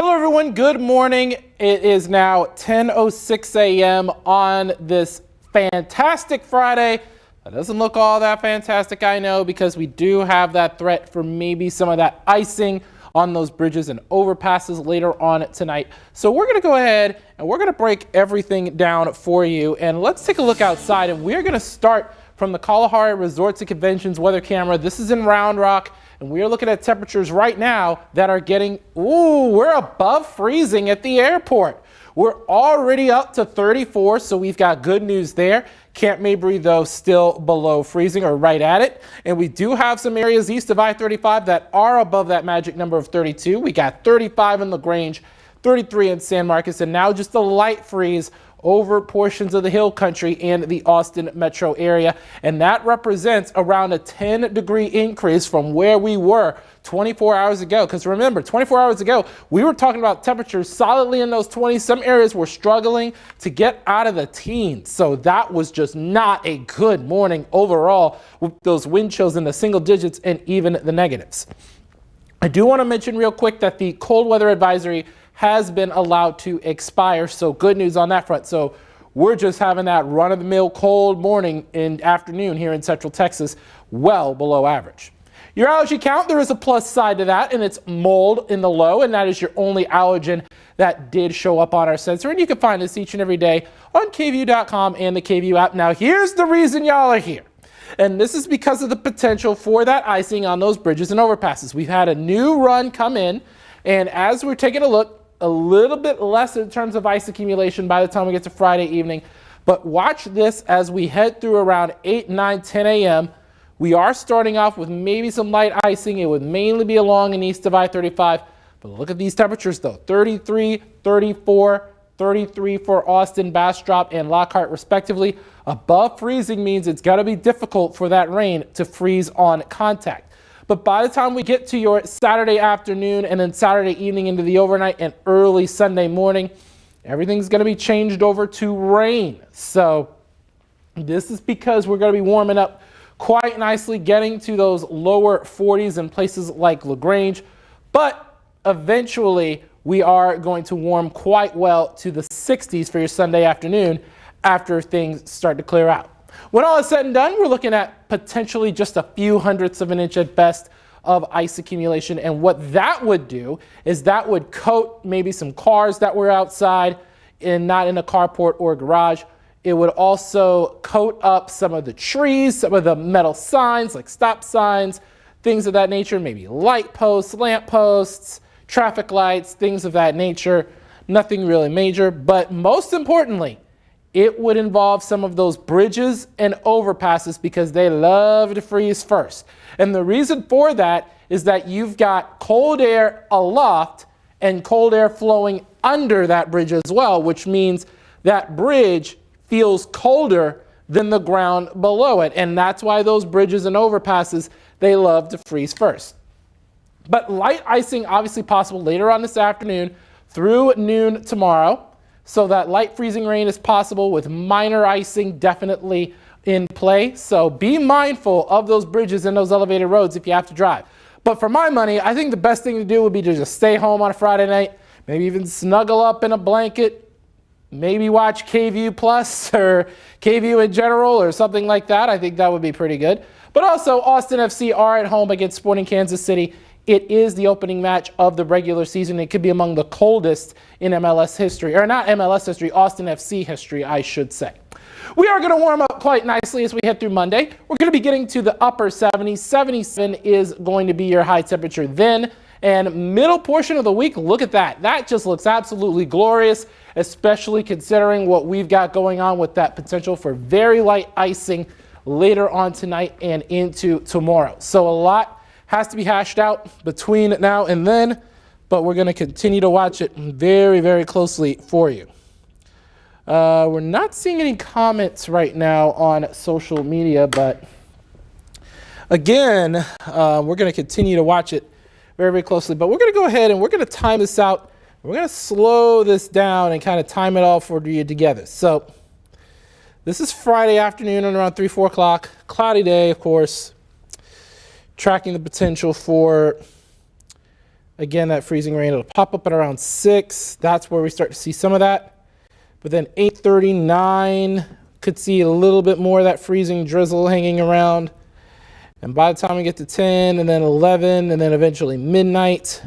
Hello everyone, good morning. It is now 10:06 a.m. on this fantastic Friday. That doesn't look all that fantastic, I know, because we do have that threat for maybe some of that icing on those bridges and overpasses later on tonight. So we're going to go ahead and we're going to break everything down for you. And let's take a look outside, and we're going to start from the Kalahari Resorts and Conventions weather camera. This is in Round Rock. And we are looking at temperatures right now that are getting, we're above freezing at the airport. We're already up to 34, so we've got good news there. Camp Mabry, though, still below freezing or right at it. And we do have some areas east of I-35 that are above that magic number of 32. We got 35 in LaGrange, 33 in San Marcos, and now just a light freeze over portions of the hill country and the Austin metro area. And that represents around a 10-degree increase from where we were 24 hours ago. Because remember, 24 hours ago, we were talking about temperatures solidly in those 20s. Some areas were struggling to get out of the teens. So that was just not a good morning overall, with those wind chills in the single digits and even the negatives. I do want to mention real quick that the cold weather advisory has been allowed to expire, so good news on that front. So we're just having that run-of-the-mill cold morning and afternoon here in Central Texas, well below average. Your allergy count, there is a plus side to that, and it's mold in the low, and that is your only allergen that did show up on our sensor. And you can find this each and every day on KVUE.com and the KVUE app. Now, here's the reason y'all are here. And this is because of the potential for that icing on those bridges and overpasses. We've had a new run come in, and as we're taking a look, a little bit less in terms of ice accumulation by the time we get to Friday evening. But watch this as we head through around 8, 9, 10 a.m. We are starting off with maybe some light icing. It would mainly be along and east of I-35. But look at these temperatures, though. 33, 34, 33 for Austin, Bastrop, and Lockhart, respectively. Above freezing means it's going to be difficult for that rain to freeze on contact. But by the time we get to your Saturday afternoon and then Saturday evening into the overnight and early Sunday morning, everything's going to be changed over to rain. So this is because we're going to be warming up quite nicely, getting to those lower 40s in places like LaGrange. But eventually we are going to warm quite well to the 60s for your Sunday afternoon after things start to clear out. When all is said and done, we're looking at potentially just a few hundredths of an inch at best of ice accumulation. And what that would do is that would coat maybe some cars that were outside and not in a carport or garage. It would also coat up some of the trees, some of the metal signs like stop signs, things of that nature, maybe light posts, lamp posts, traffic lights, things of that nature. Nothing really major, but most importantly, it would involve some of those bridges and overpasses because they love to freeze first. And the reason for that is that you've got cold air aloft and cold air flowing under that bridge as well, which means that bridge feels colder than the ground below it. And that's why those bridges and overpasses, they love to freeze first. But light icing obviously possible later on this afternoon through noon tomorrow. So that light freezing rain is possible with minor icing definitely in play. So be mindful of those bridges and those elevated roads if you have to drive. But for my money, I think the best thing to do would be to just stay home on a Friday night, maybe even snuggle up in a blanket, maybe watch KVUE Plus or KVUE in general or something like that. I think that would be pretty good. But also, Austin FC are at home against Sporting Kansas City. It is the opening match of the regular season. It could be among the coldest in MLS history, or not MLS history, Austin FC history, I should say. We are going to warm up quite nicely as we head through Monday. We're going to be getting to the upper 70s. 77 is going to be your high temperature then. And middle portion of the week, look at that. That just looks absolutely glorious, especially considering what we've got going on with that potential for very light icing later on tonight and into tomorrow. So a lot has to be hashed out between now and then, but we're going to continue to watch it very, very closely for you. We're not seeing any comments right now on social media, but again, we're going to continue to watch it very, very closely. But we're going to go ahead and we're going to time this out. We're going to slow this down and kind of time it all for you together. So this is Friday afternoon at around 3, 4 o'clock. Cloudy day, of course. Tracking the potential for Again, that freezing rain, it'll pop up at around 6. That's where we start to see some of that. But then 8:39, could see a little bit more of that freezing drizzle hanging around. And by the time we get to 10 and then 11 and then eventually midnight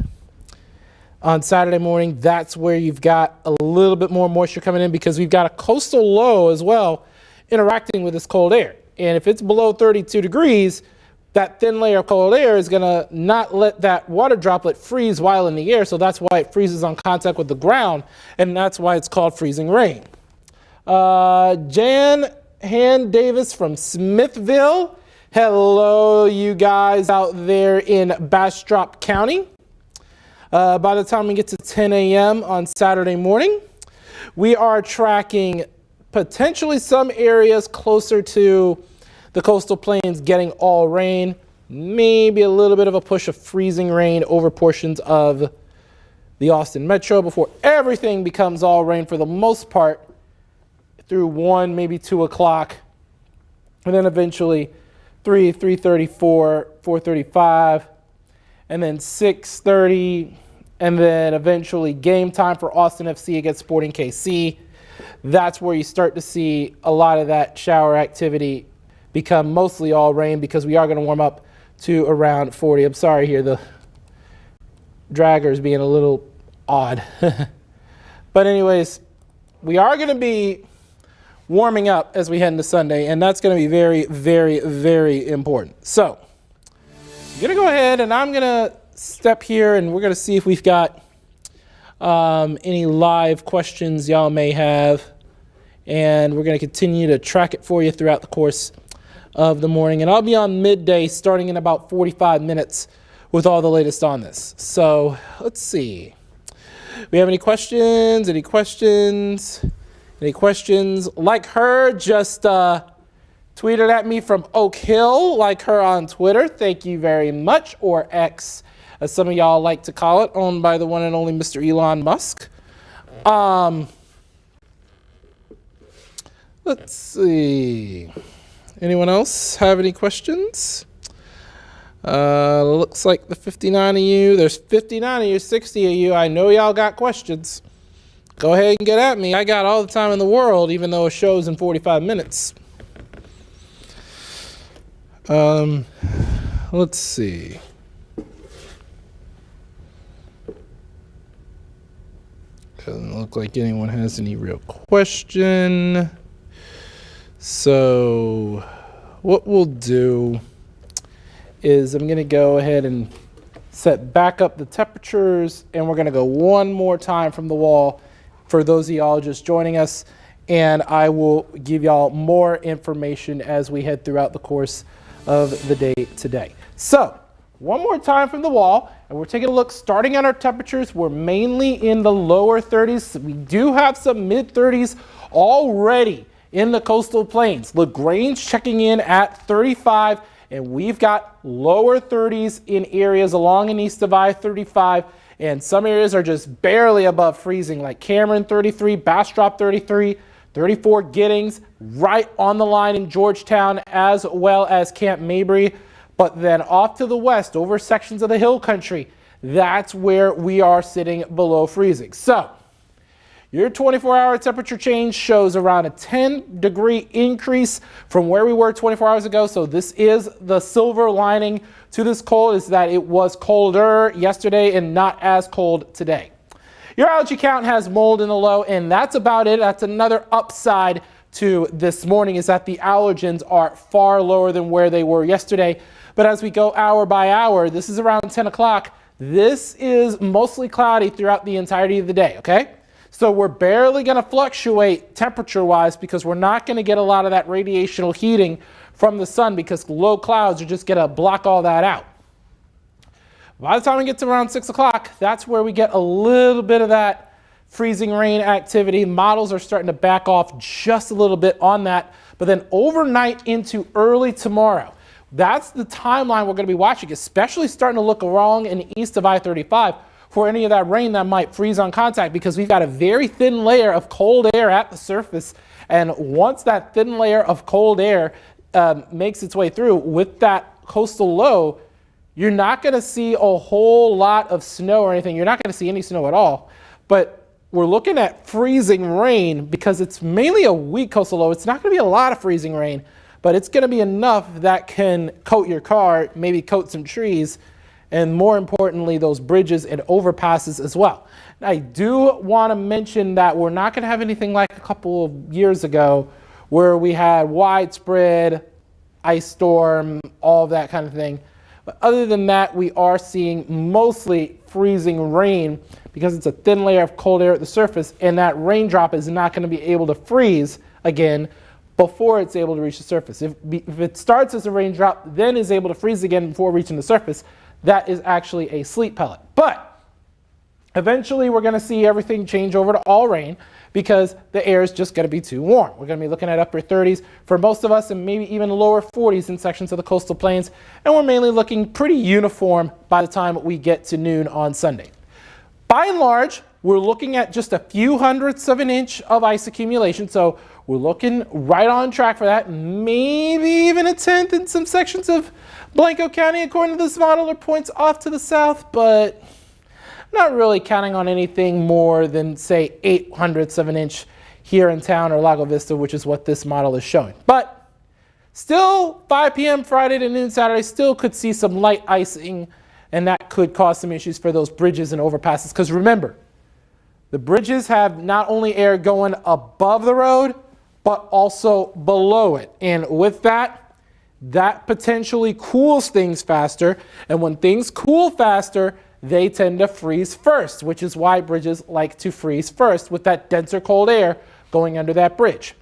on Saturday morning, that's where you've got a little bit more moisture coming in because we've got a coastal low as well interacting with this cold air. And if it's below 32 degrees, that thin layer of cold air is going to not let that water droplet freeze while in the air. So that's why it freezes on contact with the ground. And that's why it's called freezing rain. Jan Han Davis from Smithville. Hello, you guys out there in Bastrop County. By the time we get to 10 a.m. on Saturday morning, we are tracking potentially some areas closer to the coastal plains getting all rain, maybe a little bit of a push of freezing rain over portions of the Austin Metro before everything becomes all rain for the most part through 1, maybe 2 o'clock. And then eventually 3, 3:34, 4:35, and then 6:30, and then eventually game time for Austin FC against Sporting KC. That's where you start to see a lot of that shower activity become mostly all rain because we are going to warm up to around 40. I'm sorry here, the dragger is being a little odd. But anyways, we are going to be warming up as we head into Sunday, and that's going to be very, very, very important. So I'm going to go ahead and I'm going to step here and we're going to see if we've got any live questions y'all may have. And we're going to continue to track it for you throughout the course of the morning. And I'll be on midday starting in about 45 minutes with all the latest on this. So let's see. We have any questions? Any questions? Any questions? Like her, just tweeted at me from Oak Hill. Like her on Twitter. Thank you very much. Or X, as some of y'all like to call it, owned by the one and only Mr. Elon Musk. Let's see. Anyone else have any questions? Looks like the 59 of you. There's 59 of you, 60 of you. I know y'all got questions. Go ahead and get at me. I got all the time in the world, even though a show's in 45 minutes. Let's see. Doesn't look like anyone has any real question. So what we'll do is I'm going to go ahead and set back up the temperatures, and we're going to go one more time from the wall for those of y'all just joining us, and I will give y'all more information as we head throughout the course of the day today. So one more time from the wall, and we're taking a look starting at our temperatures. We're mainly in the lower 30s. We do have some mid 30s already in the coastal plains. LaGrange checking in at 35, and we've got lower 30s in areas along and east of I-35, and some areas are just barely above freezing, like Cameron 33, Bastrop 33, 34 Giddings, right on the line in Georgetown, as well as Camp Mabry. But then off to the west, over sections of the hill country, that's where we are sitting below freezing. So your 24-hour temperature change shows around a 10-degree increase from where we were 24 hours ago. So this is the silver lining to this cold, is that it was colder yesterday and not as cold today. Your allergy count has mold in the low, and that's about it. That's another upside to this morning, is that the allergens are far lower than where they were yesterday. But as we go hour by hour, this is around 10 o'clock. This is mostly cloudy throughout the entirety of the day, okay? So we're barely going to fluctuate temperature-wise because we're not going to get a lot of that radiational heating from the sun because low clouds are just going to block all that out. By the time we get to around 6 o'clock, that's where we get a little bit of that freezing rain activity. Models are starting to back off just a little bit on that. But then overnight into early tomorrow, that's the timeline we're going to be watching, especially starting to look along and east of I-35 for any of that rain that might freeze on contact, because we've got a very thin layer of cold air at the surface. And once that thin layer of cold air makes its way through with that coastal low, You're not going to see a whole lot of snow or anything. You're not going to see any snow at all. But we're looking at freezing rain because it's mainly a weak coastal low. It's not going to be a lot of freezing rain, but it's going to be enough that can coat your car, maybe coat some trees, and more importantly, those bridges and overpasses as well. I do want to mention that we're not going to have anything like a couple of years ago where we had widespread ice storm, all of that kind of thing. But other than that, we are seeing mostly freezing rain because it's a thin layer of cold air at the surface, and that raindrop is not going to be able to freeze again before it's able to reach the surface. If it starts as a raindrop, then is able to freeze again before reaching the surface, that is actually a sleet pellet. But eventually we're going to see everything change over to all rain because the air is just going to be too warm. We're going to be looking at upper 30s for most of us and maybe even lower 40s in sections of the coastal plains. And we're mainly looking pretty uniform by the time we get to noon on Sunday. By and large, we're looking at just a few hundredths of an inch of ice accumulation. So we're looking right on track for that. Maybe even a tenth in some sections of Blanco County, according to this model, or points off to the south, but not really counting on anything more than, say, 800ths of an inch here in town or Lago Vista, which is what this model is showing. But still, 5 p.m. Friday to noon Saturday, still could see some light icing, and that could cause some issues for those bridges and overpasses. Because remember, the bridges have not only air going above the road, but also below it. And with that, that potentially cools things faster. And when things cool faster, they tend to freeze first, which is why bridges like to freeze first with that denser cold air going under that bridge.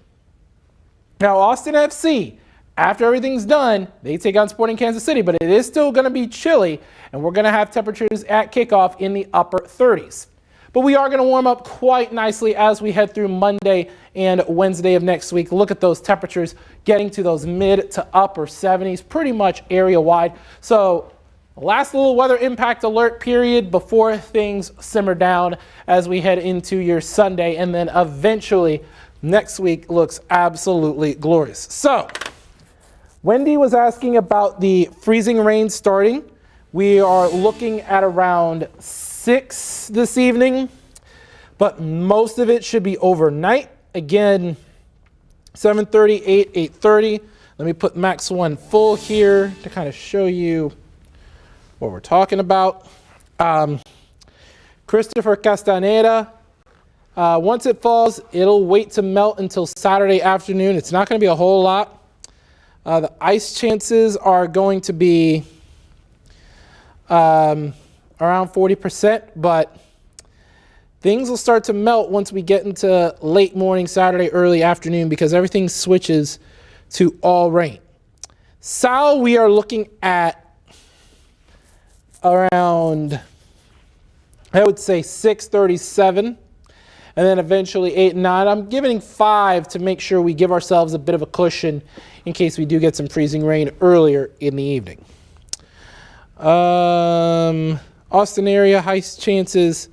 Now, Austin FC, after everything's done, they take on Sporting Kansas City, but it is still going to be chilly, and we're going to have temperatures at kickoff in the upper 30s. But we are going to warm up quite nicely as we head through Monday and Wednesday of next week. Look at those temperatures getting to those mid to upper 70s, pretty much area-wide. So last little weather impact alert period before things simmer down as we head into your Sunday, and then eventually next week looks absolutely glorious. So Wendy was asking about the freezing rain starting. We are looking at around 6 this evening, but most of it should be overnight. Again, 7:30, 8, 8:30. Let me put max 1 full here to kind of show you what we're talking about. Christopher Castaneda, once it falls, it'll wait to melt until Saturday afternoon. It's not going to be a whole lot. The ice chances are going to be around 40%, but things will start to melt once we get into late morning Saturday, early afternoon, because everything switches to all rain. Sal, we are looking at around, I would say 6:37, and then eventually 8 and 9. I'm giving 5 to make sure we give ourselves a bit of a cushion in case we do get some freezing rain earlier in the evening. Austin area, high chances.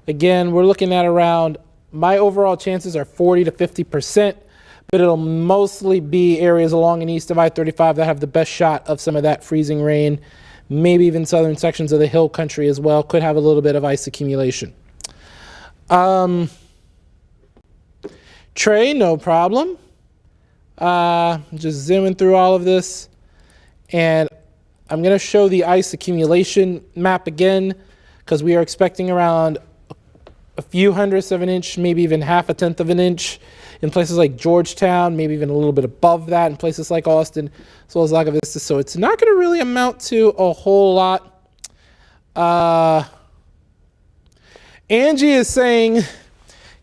Again, we're looking at around, my overall chances are 40 to 50%, but it'll mostly be areas along and east of I-35 that have the best shot of some of that freezing rain. Maybe even southern sections of the hill country as well could have a little bit of ice accumulation. Trey, no problem. Just zooming through all of this, and I'm going to show the ice accumulation map again because we are expecting around a few hundredths of an inch, maybe even half a tenth of an inch in places like Georgetown, maybe even a little bit above that in places like Austin, as well as Lago Vista. So it's not going to really amount to a whole lot. Angie is saying,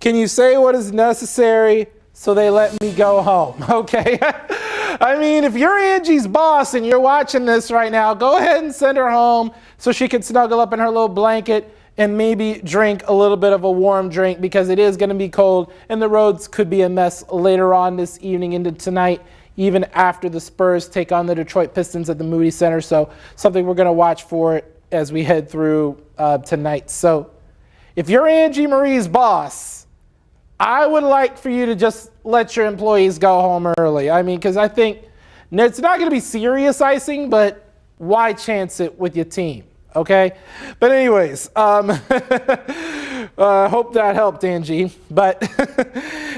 can you say what is necessary so they let me go home? Okay. I mean, if you're Angie's boss and you're watching this right now, go ahead and send her home so she can snuggle up in her little blanket and maybe drink a little bit of a warm drink because it is going to be cold and the roads could be a mess later on this evening into tonight, even after the Spurs take on the Detroit Pistons at the Moody Center. So something we're going to watch for as we head through tonight. So if you're Angie Marie's boss, I would like for you to just let your employees go home early. I mean, because I think it's not going to be serious icing, but why chance it with your team? Okay. But anyways, hope that helped, Angie. But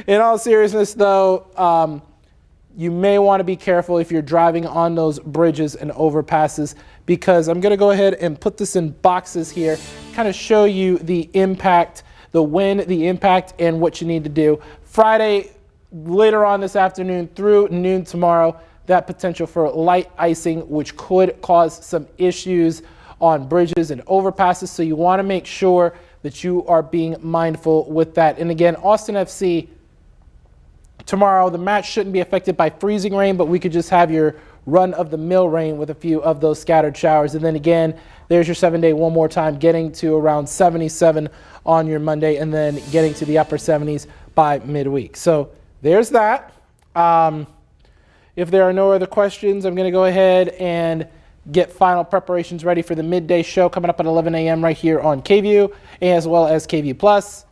in all seriousness, though, you may want to be careful if you're driving on those bridges and overpasses, because I'm going to go ahead and put this in boxes here, kind of show you the impact, the when, the impact, and what you need to do. Friday, later on this afternoon through noon tomorrow, that potential for light icing, which could cause some issues on bridges and overpasses. So you want to make sure that you are being mindful with that. And again, Austin FC, tomorrow, the match shouldn't be affected by freezing rain, but we could just have your run-of-the-mill rain with a few of those scattered showers. And then again, there's your 7-day one more time, getting to around 77 on your Monday, and then getting to the upper 70s by midweek. So there's that. If there are no other questions, I'm going to go ahead and get final preparations ready for the midday show coming up at 11 a.m. right here on KView, as well as KView Plus.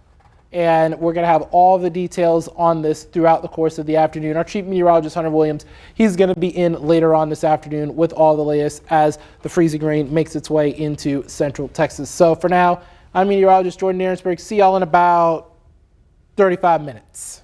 And we're going to have all the details on this throughout the course of the afternoon. Our chief meteorologist, Hunter Williams, he's going to be in later on this afternoon with all the latest as the freezing rain makes its way into central Texas. So for now, I'm meteorologist Jordan Aaronsburg. See y'all in about 35 minutes.